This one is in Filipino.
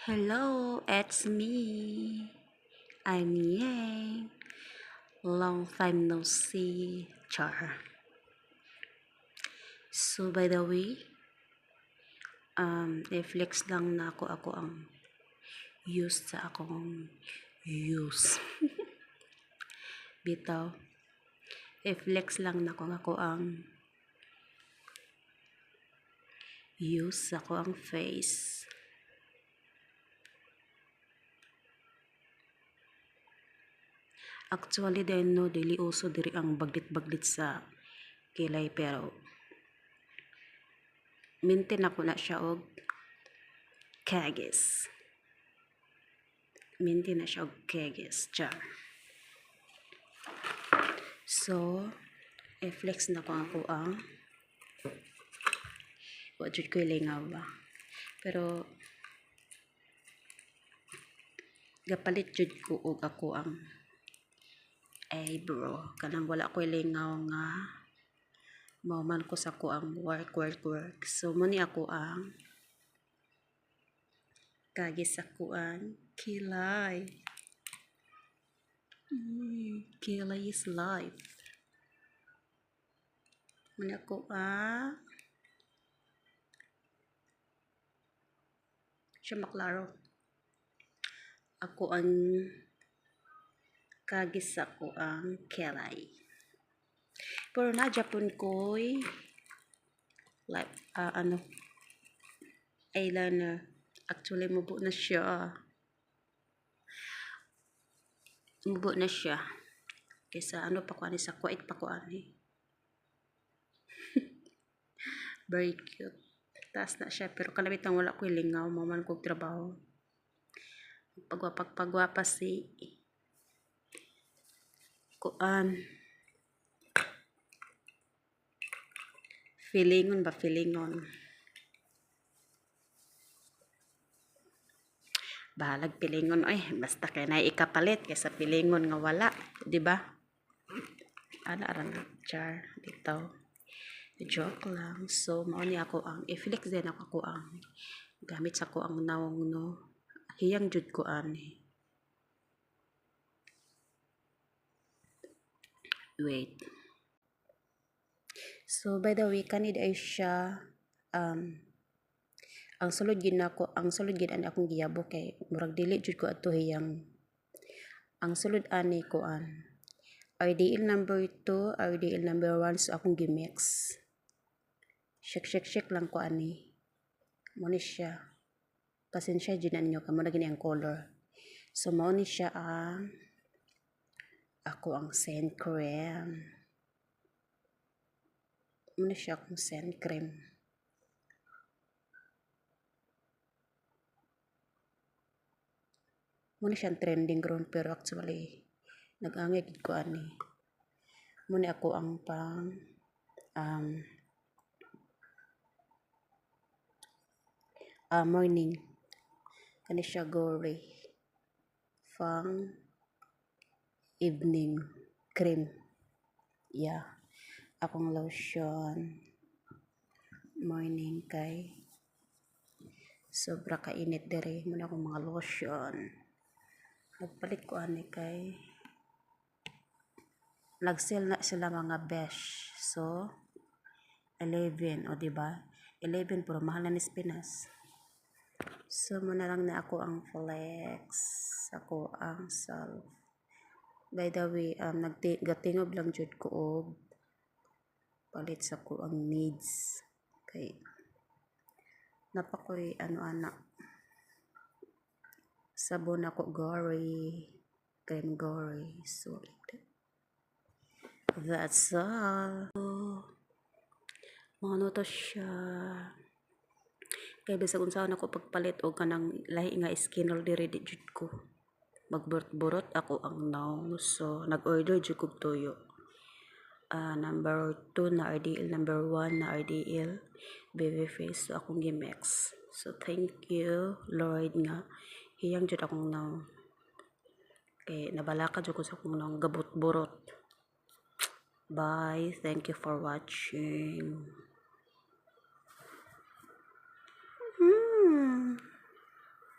Hello, it's me. I'm Yang. Long time no see, Char. So by the way, i-flex lang na ako ang use sa akong use. Bitaw, i-flex lang na ako ang use sa ako ang face. Actually, dahil no, dili uso diri ang baglit-baglit sa kilay, pero maintain ako na siya og kagis. Maintain na siya og kagis, char. So, i-flex na ako ang wajud ko ilingaw ba. Pero, gapalit jud ko og ako ang eyebrow. Kanang wala ko ilingaw nga mauman ko sa ko ang work. So, muni ako ang kagis sa ko ang kilay. Kilay is life. Muni ako ang siya maklaro. Ako ang kagis sa ko ang kilay. Pero na Japon ko'y like eyeliner. Actually mubo na siya. Kaysa ano pa ko ani sa kuwait pa ko ani. Very cute. Taas na siya pero kalabitang wala ko ilingaw maman kog trabaho. Pagwapa si kuan. Feelingon. Bahalag pilingon basta kay na ikapalit kaysa pilingon nga wala, di ba? Aran char dito. Joke lang. So mao ni ako ang i-flex din ako ang gamit sa ko ang nawong no. Hiyang jud ko ani. Wait. So by the way kanid ay siya ang sulod gid ani akong giyabo kay murag dili jud ko ato hiyang ang sulod ani ko RDL number 2, RDL number 1 so akong gimix. Shake lang ko ani. Mo ni siya. Pasensya jud ninyo kamo na gini ang color. So mao ni siya ako ang sand cream. Mo ni siya akong sand cream. Muna siyang trending ground pero actually nag-angay gid ko ani. Muna ako ang pang morning kani siya gory pang evening cream. Yeah. Akong lotion morning kay sobra ka init dere muna akong mga lotion. Nagpalit ko ani kay nag-sale na sila mga besh. So 11 o diba? 11 pero mahal na ni Pinas. So muna lang na ako ang flex. Ako ang self. By the way, nagtingob lang jud ko og palit sa ko ang needs. Kay napakoy anak sabon ako gory, cream gory. So that's all. Ano to siya? Kaya bisag unsaon ako pagpalit og kanang lahi nga skin roll diri di jud ko. Magburot ako ang nose. So nag-order jud kog tuyo. Number 2 na RDL, number 1 na RDL baby face. So akong gimix. So thank you Lord nga hiyang jud akong naw. Kay nabalaka jud ko sa akong nang gabot-burot. Bye. Thank you for watching.